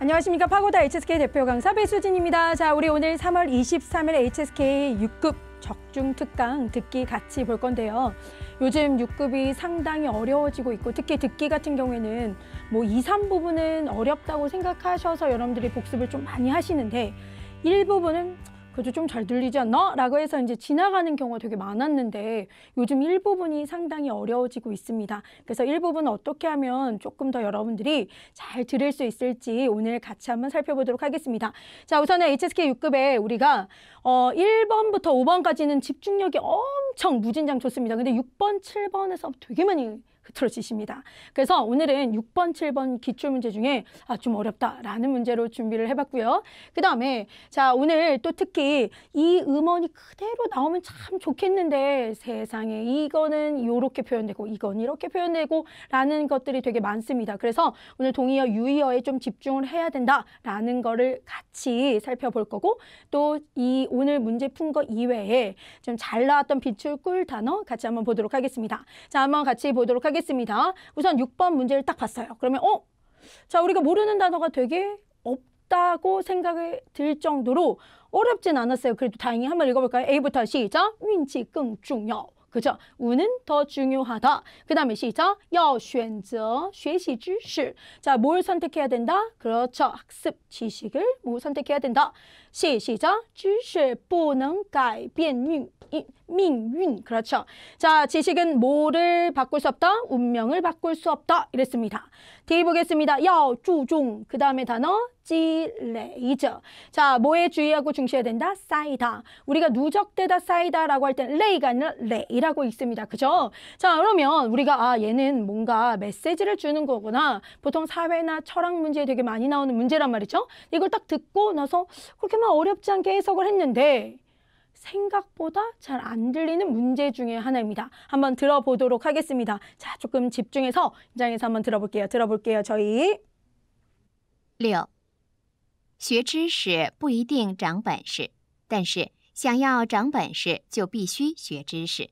안녕하십니까. 파고다 HSK 대표 강사 배수진입니다. 자, 우리 오늘 3월 23일 HSK 6급 적중 특강 듣기 같이 볼 건데요. 요즘 6급이 상당히 어려워지고 있고 특히 듣기 같은 경우에는 뭐 2, 3부분은 어렵다고 생각하셔서 여러분들이 복습을 좀 많이 하시는데 일부분은 그래도 좀 잘 들리지 않나? 라고 해서 이제 지나가는 경우가 되게 많았는데 요즘 일부분이 상당히 어려워지고 있습니다. 그래서 일부분 어떻게 하면 조금 더 여러분들이 잘 들을 수 있을지 오늘 같이 한번 살펴보도록 하겠습니다. 자, 우선은 HSK 6급에 우리가 1번부터 5번까지는 집중력이 엄청 무진장 좋습니다. 근데 6번, 7번에서 되게 많이 흐트러지십니다. 그래서 오늘은 6번, 7번 기출문제 중에 좀 어렵다라는 문제로 준비를 해봤고요. 그 다음에 자, 오늘 또 특히 이 음원이 그대로 나오면 참 좋겠는데 세상에 이거는 이렇게 표현되고 이건 이렇게 표현되고 라는 것들이 되게 많습니다. 그래서 오늘 동의어, 유의어에 좀 집중을 해야 된다라는 거를 같이 살펴볼 거고 또 이 오늘 문제 푼 거 이외에 좀 잘 나왔던 빛을 꿀 단어 같이 한번 보도록 하겠습니다. 자, 한번 같이 보도록 하겠습니다. 우선 6번 문제를 딱 봤어요. 그러면 자, 우리가 모르는 단어가 되게 없다고 생각이 들 정도로 어렵진 않았어요. 그래도 다행히 한번 읽어볼까요? A부터 시작. 运气更重要. 그죠? 운은 더 중요하다. 그 다음에 시작. 要选择学习知识. 자, 뭘 선택해야 된다? 그렇죠. 학습 지식을 뭐 선택해야 된다. 시작. 知识不能改变命运. 그렇죠. 자, 지식은 뭐를 바꿀 수 없다? 운명을 바꿀 수 없다. 이랬습니다. D 보겠습니다. 要注重. 그 다음에 단어 积累着. 자, 뭐에 주의하고 중시해야 된다? 쌓이다. 우리가 누적되다 쌓이다라고 할 때는 레이가 아니라 레이라고 있습니다. 그죠? 자, 그러면 우리가 얘는 뭔가 메시지를 주는 거구나. 보통 사회나 철학 문제에 되게 많이 나오는 문제란 말이죠. 이걸 딱 듣고 나서 그렇게만 어렵지 않게 해석을 했는데 생각보다 잘 안 들리는 문제 중에 하나입니다. 한번 들어보도록 하겠습니다. 자, 조금 집중해서 현장에서 한번 들어볼게요. 저희 6. 学知识不一定长本事，但是想要长本事就必须学知识。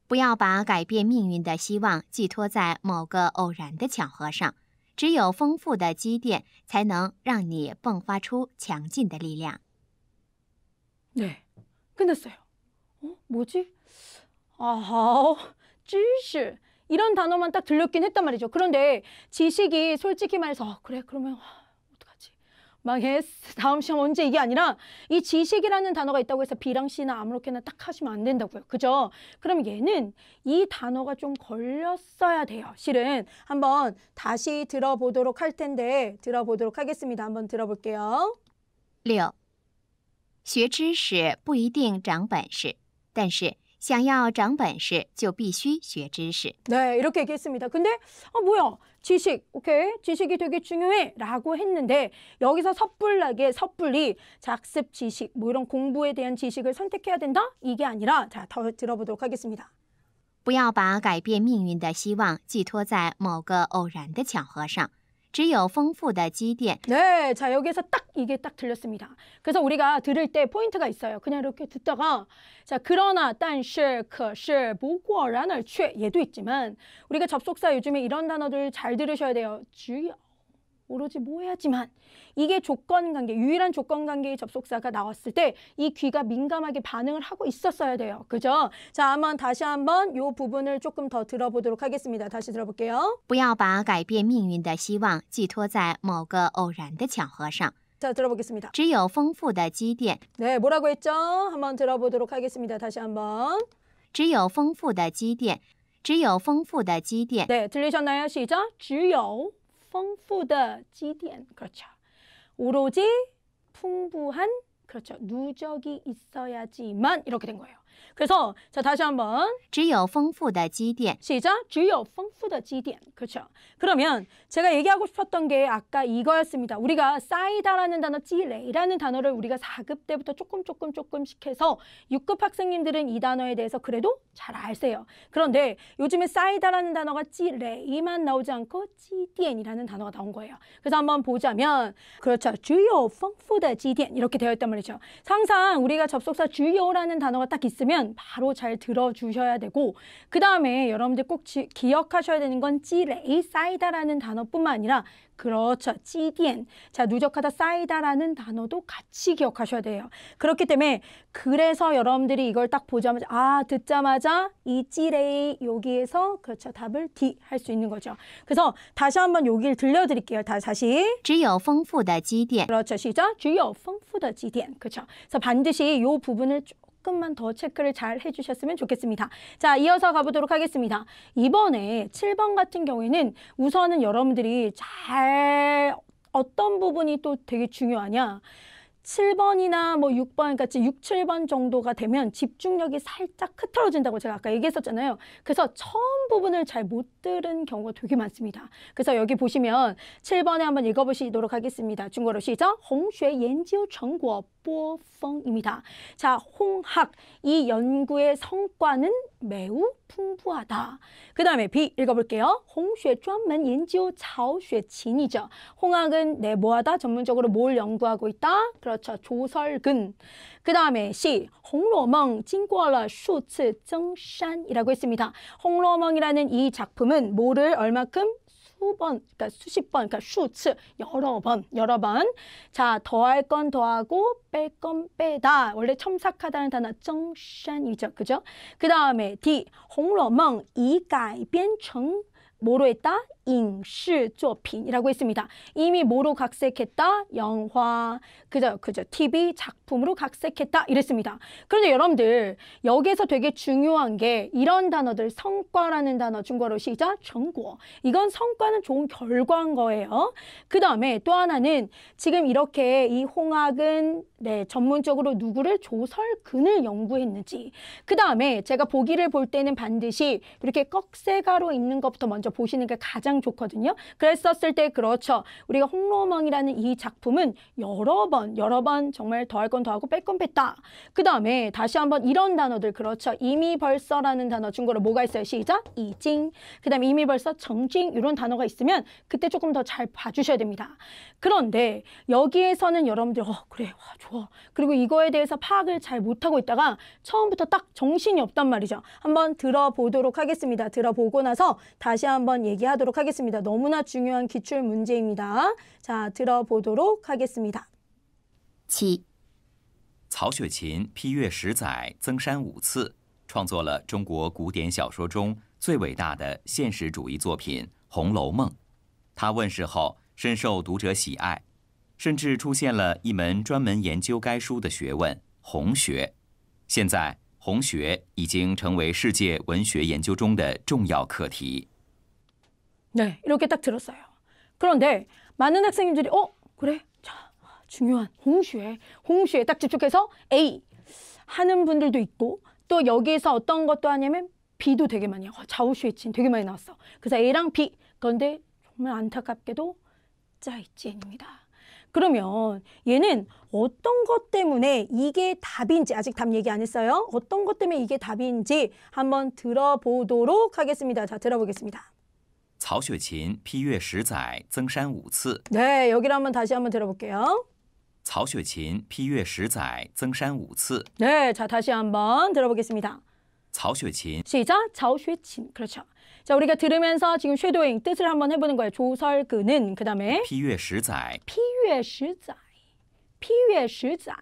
不要把改变命运的希望寄托在某个偶然的巧合上，只有丰富的积淀才能让你迸发出强劲的力量。 네, 끝났어요. 뭐지?知识. 이런 단어만 딱 들렸긴 했단 말이죠. 그런데 지식이 솔직히 말해서 그래, 그러면 어떡하지? 망했어. 다음 시험 언제 이게 아니라 이 지식이라는 단어가 있다고 해서 B랑 C나 아무렇게나 딱 하시면 안 된다고요. 그죠? 그럼 얘는 이 단어가 좀 걸렸어야 돼요. 실은 한번 다시 들어보도록 할 텐데 들어보도록 하겠습니다. 한번 들어볼게요. 6. 学知识不一定长本事，但是想要长本事就必须学知识。 네, 이렇게 얘기했습니다. 근데 뭐야? 지식, 오케이? 지식이 되게 중요해 라고 했는데 여기서 섣불리 학습 지식, 뭐 이런 공부에 대한 지식을 선택해야 된다? 이게 아니라 자, 더 들어보도록 하겠습니다. 不要把改变命运的希望寄托在某个偶然的巧合上，只有丰富的积淀。 네, 자, 여기에서 딱 이게 딱 들렸습니다. 그래서 우리가 들을 때 포인트가 있어요. 그냥 이렇게 듣다가 자, 그러나, 但是,可是,不过,然而却 얘도 있지만 우리가 접속사 요즘에 이런 단어들 잘 들으셔야 돼요. 주의, 오로지 뭐 해야지만 이게 조건관계, 유일한 조건관계의 접속사가 나왔을 때 이 귀가 민감하게 반응을 하고 있었어야 돼요. 그죠? 자, 다시 한번 이 부분을 조금 더 들어보도록 하겠습니다. 다시 들어볼게요. 不要把改变命运的希望寄托在某个偶然的巧合上。 자, 들어보겠습니다. 只有丰富的积淀。 네, 뭐라고 했죠? 한번 들어보도록 하겠습니다. 다시 한번. 只有丰富的积淀，只有丰富的积淀。 네, 들리셨나요? 시작. 只有丰富的积淀. 그렇죠. 오로지 풍부한, 그렇죠. 누적이 있어야지만 이렇게 된 거예요. 그래서 자, 다시 한번. 只有丰富的积淀。 시작. 只有丰富的积淀. 그렇죠. 그러면 제가 얘기하고 싶었던 게 아까 이거였습니다. 우리가 쌓이다라는 단어, 积累라는 단어를 우리가 4급 때부터 조금씩 해서 6급 학생님들은 이 단어에 대해서 그래도 잘 아세요. 그런데 요즘에 쌓이다라는 단어가 积累만 나오지 않고 积淀이라는 단어가 나온 거예요. 그래서 한번 보자면 그렇죠. 只有丰富的积淀 이렇게 되어 있단 말이죠. 항상 우리가 접속사 只有라는 단어가 딱 있으면 있으면 바로 잘 들어주셔야 되고 그 다음에 여러분들 꼭 기억하셔야 되는 건 찌레이 쌓이다라는 단어뿐만 아니라 그렇죠. 찌디엔. 자, 누적하다 쌓이다라는 단어도 같이 기억하셔야 돼요. 그렇기 때문에 그래서 여러분들이 이걸 딱 보자마자 듣자마자 이 찌레이 여기에서 그렇죠. 답을 D 할 수 있는 거죠. 그래서 다시 한번 여기를 들려드릴게요. 다시. 只有丰富的积淀。 그렇죠. 시작. 只有丰富的积淀. 그렇죠. 그래서 반드시 이 부분을 조금만 더 체크를 잘 해주셨으면 좋겠습니다. 자, 이어서 가보도록 하겠습니다. 이번에 7번 같은 경우에는 우선은 여러분들이 잘 어떤 부분이 또 되게 중요하냐. 7번이나 뭐 6번 같이 6, 7번 정도가 되면 집중력이 살짝 흐트러진다고 제가 아까 얘기했었잖아요. 그래서 처음 부분을 잘 못 들은 경우가 되게 많습니다. 그래서 여기 보시면 7번에 한번 읽어보시도록 하겠습니다. 중국어로 시작. 홍쉐 연구成果 보펑입니다. 자, 홍학, 이 연구의 성과는 매우 풍부하다. 그 다음에 B 읽어볼게요. 홍쉐 专门研究曹雪芹이죠. 홍학은 뭐하다? 전문적으로 뭘 연구하고 있다? 그렇죠. 조설근. 그 다음에 C, 红楼梦经过了数次增删이라고 했습니다. 红楼梦이라는 이 작품은 뭐를 얼마큼? 수번, 그러니까 수십 번, 그러니까 수츠, 여러 번. 자, 더할 건 더하고 뺄 건 빼다. 원래 첨삭하다는 단어 정산이죠, 그죠? 그 다음에 D, 红楼梦已改编成 뭐로 했다? 影视作品이라고 했습니다. 이미 뭐로 각색했다? 영화, 그죠? TV 작품으로 각색했다 이랬습니다. 그런데 여러분들 여기서 되게 중요한 게 이런 단어들 성과라는 단어 중국어로 시작, 成果. 이건 성과는 좋은 결과인 거예요. 그 다음에 또 하나는 지금 이렇게 이 홍학은 전문적으로 누구를 조설근을 연구했는지 그 다음에 제가 보기를 볼 때는 반드시 이렇게 꺽쇠가로 있는 것부터 먼저 보시는 게 가장 좋거든요. 그랬었을 때 그렇죠. 우리가 홍로멍이라는 이 작품은 여러 번 정말 더할 건 더하고 뺄 건 뺐다. 그 다음에 다시 한번 이런 단어들 그렇죠. 이미 벌써라는 단어 중국어로 뭐가 있어요? 시작. 이징. 그 다음에 이미 벌써 정징 이런 단어가 있으면 그때 조금 더 잘 봐주셔야 됩니다. 그런데 여기에서는 여러분들 그래 좋아. 그리고 이거에 대해서 파악을 잘 못하고 있다가 처음부터 딱 정신이 없단 말이죠. 한번 들어보도록 하겠습니다. 들어보고 나서 다시 한번 얘기하도록 하겠습니다. 너무나 중요한 기출 문제입니다. 자, 들어보도록 하겠습니다. 7. 曹雪芹批阅十载，增删5次，创作了中国古典小说中最伟大的现实主义作品《红楼梦》。他问世后深受读者喜爱，甚至出现了一门专门研究该书的学问——红学。现在，红学已经成为世界文学研究中的重要课题。 네, 이렇게 딱 들었어요. 그런데 많은 학생님들이 그래? 자, 중요한 홍슈에 딱 집중해서 A 하는 분들도 있고 또 여기에서 어떤 것도 하냐면 B도 되게 많이 해요. 자오슈에친 되게 많이 나왔어. 그래서 A랑 B. 그런데 정말 안타깝게도 짜이찌엔입니다. 그러면 얘는 어떤 것 때문에 이게 답인지 아직 답 얘기 안 했어요. 어떤 것 때문에 이게 답인지 한번 들어보도록 하겠습니다. 자, 들어보겠습니다. 曹雪芹批阅十载，增删5次。 네, 여기를 한번 다시 한번 들어볼게요. 曹雪芹批阅十载，增删5次。 네, 자 다시 한번 들어보겠습니다. 曹雪芹 시작, 曹雪芹. 그렇죠. 자, 우리가 들으면서 지금 쉐도잉 뜻을 한번 해보는 거예요. 조설근은 그 다음에 批阅十载，批阅十载, 批阅十载,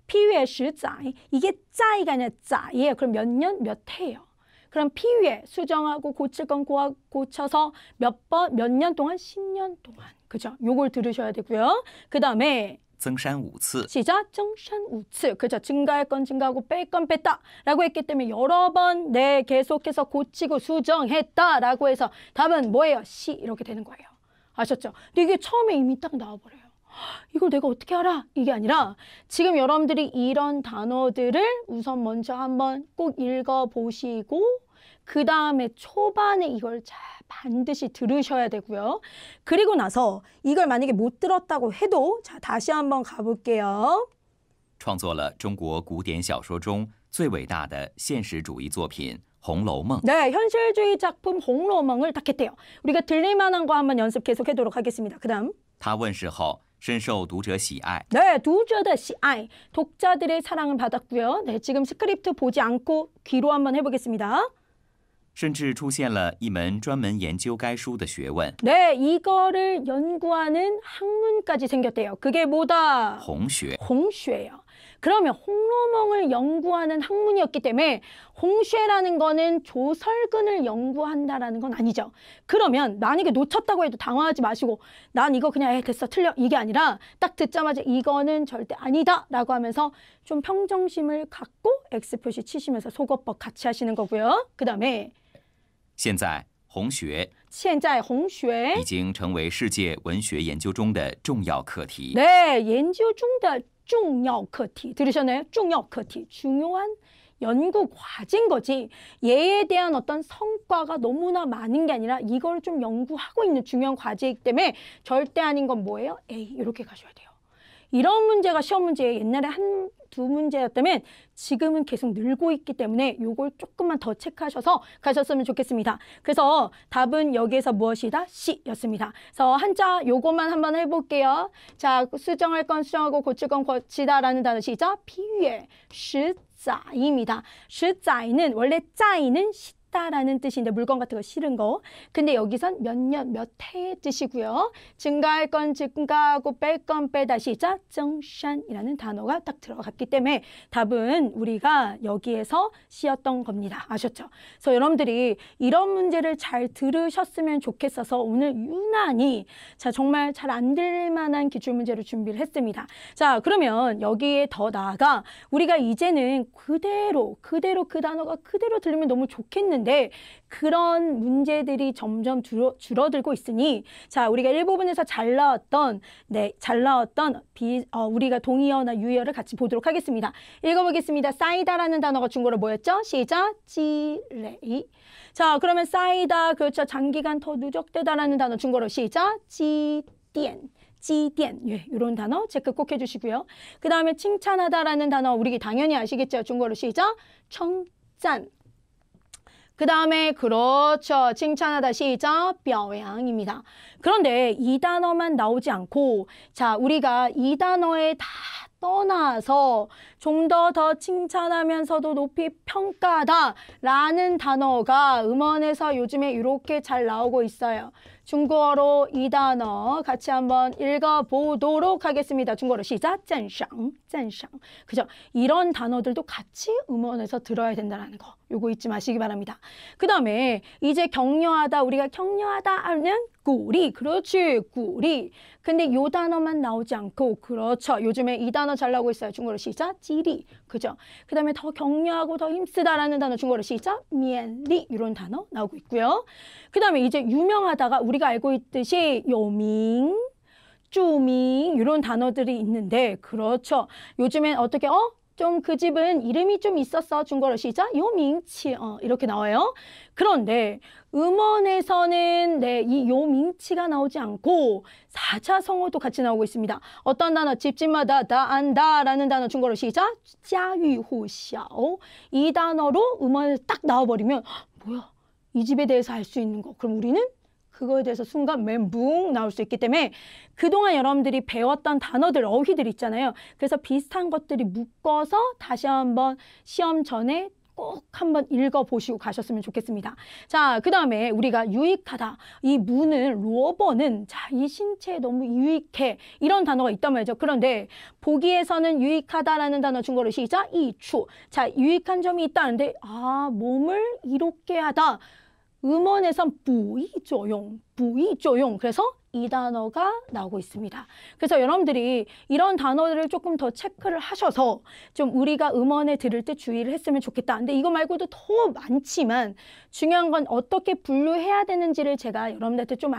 批阅十载. 이게 짜이가 아니라 짜이에요. 그럼 몇 년, 몇 해예요. 그럼 피유에 수정하고 고칠 건 고쳐서 몇 년 동안? 10년 동안. 그죠? 요걸 들으셔야 되고요. 그 다음에 增删5次。 시작, 增删5次. 그죠? 증가할 건 증가하고 뺄 건 뺐다. 라고 했기 때문에 여러 번 계속해서 고치고 수정했다. 라고 해서 답은 뭐예요? C. 이렇게 되는 거예요. 아셨죠? 근데 이게 처음에 이미 딱 나와버려요. 이걸 내가 어떻게 알아? 이게 아니라 지금 여러분들이 이런 단어들을 우선 먼저 한번 꼭 읽어보시고 그 다음에 초반에 이걸 잘 반드시 들으셔야 되고요. 그리고 나서 이걸 만약에 못 들었다고 해도 자 다시 한번 가볼게요. 创作了中国古典小说中最伟大的现实主义作品《红楼梦》。 네, 현실주의 작품 홍로멍을 딱 했대요. 우리가 들릴만한 거 한번 연습 계속 해도록 하겠습니다. 그 다음 他问世后深受读者喜爱。 네, 두저의 시아이, 독자들의 사랑을 받았고요. 네, 지금 스크립트 보지 않고 귀로 한번 해보겠습니다. 甚至出现了一门专门研究该书的学问 네, 이거를 연구하는 학문까지 생겼대요. 그게 뭐다? 红学。 홍쉐예요. 그러면 홍로몽을 연구하는 학문이었기 때문에 홍쉐라는 거는 조설근을 연구한다라는 건 아니죠. 그러면 만약에 놓쳤다고 해도 당황하지 마시고 난 이거 그냥 됐어 틀려 이게 아니라 딱 듣자마자 이거는 절대 아니다 라고 하면서 좀 평정심을 갖고 X표시 치시면서 속어법 같이 하시는 거고요. 그 다음에 现在红学现在红学已经成为世界文学研究中的重要课题。 네, 연구 중的重要课题 들으셨나요? 重要课题 중요한 연구 과제인 거지. 얘에 대한 어떤 성과가 너무나 많은 게 아니라 이걸 좀 연구하고 있는 중요한 과제이기 때문에 절대 아닌 건 뭐예요? A 이렇게 가셔야 돼요. 이런 문제가 시험 문제에 옛날에 한두 문제였다면 지금은 계속 늘고 있기 때문에 이걸 조금만 더 체크하셔서 가셨으면 좋겠습니다. 그래서 답은 여기에서 무엇이다? C였습니다. 그래서 한자 요것만 한번 해볼게요. 자, 수정할 건 수정하고 고칠 건 고치다라는 단어 시작. 비유의 시자입니다. 시자이는 원래 짜이는 라는 뜻인데 물건 같은 거 실은 거. 근데 여기선 몇 년, 몇 해의 뜻이고요. 증가할 건 증가하고 뺄 건 빼다 시작 정산이라는 단어가 딱 들어갔기 때문에 답은 우리가 여기에서 C였던 겁니다. 아셨죠? 그래서 여러분들이 이런 문제를 잘 들으셨으면 좋겠어서 오늘 유난히 자 정말 잘 안 들릴 만한 기출문제를 준비를 했습니다. 자 그러면 여기에 더 나아가 우리가 이제는 그대로 그 단어가 그대로 들리면 너무 좋겠는데 그런 문제들이 점점 줄어들고 있으니 자 우리가 일부분에서 잘 나왔던 우리가 동의어나 유의어를 같이 보도록 하겠습니다. 읽어보겠습니다. 쌓이다라는 단어가 중국어로 뭐였죠? 시작 지레이. 자 그러면 쌓이다 그렇죠. 장기간 더 누적되다라는 단어 중국어로 시작 지디엔. 지디엔 예, 이런 단어 체크 꼭 해주시고요. 그 다음에 칭찬하다라는 단어 우리 당연히 아시겠죠? 중국어로 시작 청짠. 그 다음에 그렇죠. 칭찬하다 시작 뼈양입니다. 그런데 이 단어만 나오지 않고 자 우리가 이 단어에 다 떠나서 좀 더 칭찬하면서도 높이 평가하다라는 단어가 음원에서 요즘에 이렇게 잘 나오고 있어요. 중국어로 이 단어 같이 한번 읽어보도록 하겠습니다. 중국어로 시작, 赞赏. 그죠? 이런 단어들도 같이 음원에서 들어야 된다는 거. 요거 잊지 마시기 바랍니다. 그 다음에 이제 격려하다, 우리가 격려하다 하면 꾸리, 그렇지, 꾸리. 근데 요 단어만 나오지 않고, 그렇죠. 요즘에 이 단어 잘 나오고 있어요. 중국어로 시작, 지리. 그죠? 그 다음에 더 격려하고 더 힘쓰다라는 단어 중국어로 시작, 미엔리. 이런 단어 나오고 있고요. 그 다음에 이제 유명하다가 우리가 알고 있듯이 요밍, 쭈밍 이런 단어들이 있는데 그렇죠. 요즘엔 어떻게 좀 그 집은 이름이 좀 있었어. 중국어로 시작 요밍치 이렇게 나와요. 그런데 음원에서는 이 요밍치가 나오지 않고 사자성어도 같이 나오고 있습니다. 어떤 단어? 집집마다 다 안다라는 단어 중국어로 시작 자유후샤오. 이 단어로 음원에 딱 나와버리면 뭐야? 이 집에 대해서 알 수 있는 거. 그럼 우리는 그거에 대해서 순간 멘붕 나올 수 있기 때문에 그동안 여러분들이 배웠던 단어들, 어휘들 있잖아요. 그래서 비슷한 것들이 묶어서 다시 한번 시험 전에 꼭 한번 읽어보시고 가셨으면 좋겠습니다. 자, 그 다음에 우리가 유익하다. 이 무는, 루어버는 자, 이 신체에 너무 유익해. 이런 단어가 있단 말이죠. 그런데 보기에서는 유익하다라는 단어 중국어로 시작, 이추. 자, 유익한 점이 있다는데 몸을 이롭게 하다. 음원에선 부이조용. 그래서 이 단어가 나오고 있습니다. 그래서 여러분들이 이런 단어들을 조금 더 체크를 하셔서 좀 우리가 음원에 들을 때 주의를 했으면 좋겠다. 근데 이거 말고도 더 많지만 중요한 건 어떻게 분류해야 되는지를 제가 여러분들한테 좀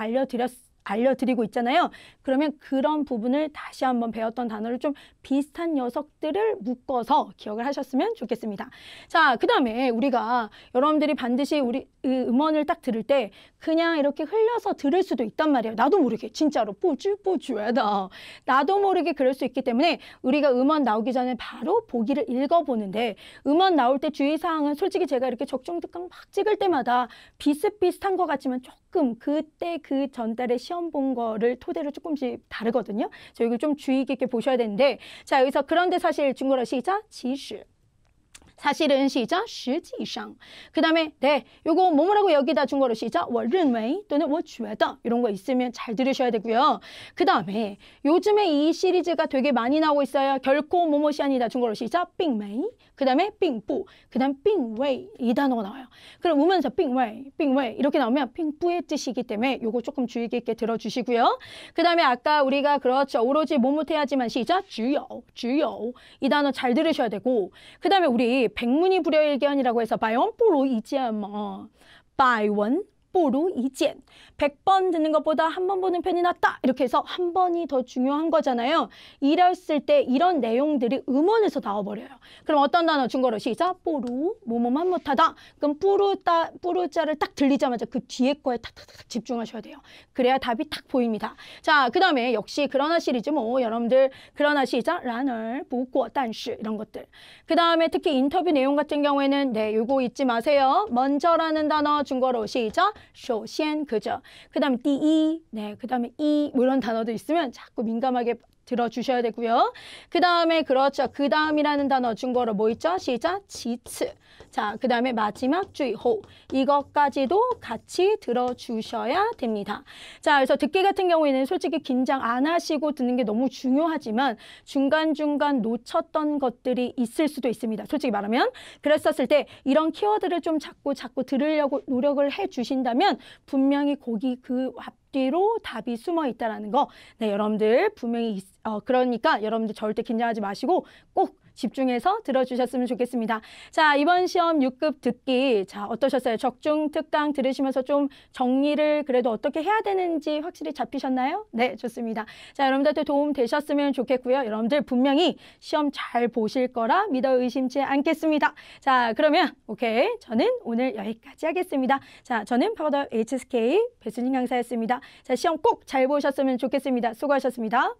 알려드리고 있잖아요. 그러면 그런 부분을 다시 한번 배웠던 단어를 좀 비슷한 녀석들을 묶어서 기억을 하셨으면 좋겠습니다. 자, 그 다음에 우리가 여러분들이 반드시 우리 음원을 딱 들을 때 그냥 이렇게 흘려서 들을 수도 있단 말이에요. 나도 모르게 진짜로 뽀쭈뽀쭈하다. 나도 모르게 그럴 수 있기 때문에 우리가 음원 나오기 전에 바로 보기를 읽어보는데 음원 나올 때 주의사항은 솔직히 제가 이렇게 적중특강 막 찍을 때마다 비슷비슷한 것 같지만 조금 조금 그때 그 전달에 시험 본 거를 토대로 조금씩 다르거든요. 자, 이거 좀 주의 깊게 보셔야 되는데, 자, 여기서 그런데 사실 중국어로 시작, 其实. 사실은 시작, 实际上. 그 다음에 네, 요거 뭐뭐라고 여기다 중국어로 시작, 我认为 또는 我觉得 이런 거 있으면 잘 들으셔야 되고요. 그 다음에 요즘에 이 시리즈가 되게 많이 나오고 있어요. 결코 뭐뭐시 아니다 중국어로 시작, 并没. 그 다음에 并不, 그 다음 并未 이 단어가 나와요. 그럼 우면서 并未, 并未 이렇게 나오면 并不의 뜻이기 때문에 요거 조금 주의 깊게 들어주시고요. 그 다음에 아까 우리가 그렇죠. 오로지 뭐뭇해야지만 시작, 只有, 只有 이 단어 잘 들으셔야 되고, 그 다음에 우리 백문이 불여일견이라고 해서 百闻不如一见뭐, 百闻不如一见. 100번 듣는 것보다 한 번 보는 편이 낫다. 이렇게 해서 한 번이 더 중요한 거잖아요. 이랬을 때 이런 내용들이 음원에서 나와버려요. 그럼 어떤 단어 중국어로 시작? 不如 뭐뭐만 못하다. 그럼 不如자를 딱 들리자마자 그 뒤에 거에 탁탁탁 집중하셔야 돼요. 그래야 답이 딱 보입니다. 자, 그 다음에 역시 그러나 시리즈 뭐 여러분들 그러나 시작, 然而不过但是 이런 것들. 그 다음에 특히 인터뷰 내용 같은 경우에는 네, 요거 잊지 마세요. 먼저라는 단어 중국어로 시작, 首先 그죠? 그 다음에 第一, 네, 그 다음에 이 뭐 이런 단어도 있으면 자꾸 민감하게 들어주셔야 되고요. 그 다음에 그렇죠. 그 다음이라는 단어 중국어로 뭐 있죠? 시작, 其次. 자, 그 다음에 마지막 最后. 이것까지도 같이 들어주셔야 됩니다. 자, 그래서 듣기 같은 경우에는 솔직히 긴장 안 하시고 듣는 게 너무 중요하지만 중간중간 놓쳤던 것들이 있을 수도 있습니다. 솔직히 말하면. 그랬었을 때 이런 키워드를 좀 자꾸 들으려고 노력을 해주신다면 분명히 거기 그 앞뒤로 답이 숨어 있다는 거. 네, 여러분들 분명히 그러니까 여러분들 절대 긴장하지 마시고 꼭 집중해서 들어주셨으면 좋겠습니다. 자, 이번 시험 6급 듣기 자 어떠셨어요? 적중 특강 들으시면서 좀 정리를 그래도 어떻게 해야 되는지 확실히 잡히셨나요? 네, 좋습니다. 자, 여러분들한테 도움 되셨으면 좋겠고요. 여러분들 분명히 시험 잘 보실 거라 믿어 의심치 않겠습니다. 자, 그러면 오케이, 저는 오늘 여기까지 하겠습니다. 자, 저는 파고더 HSK 배수진 강사였습니다. 자, 시험 꼭 잘 보셨으면 좋겠습니다. 수고하셨습니다.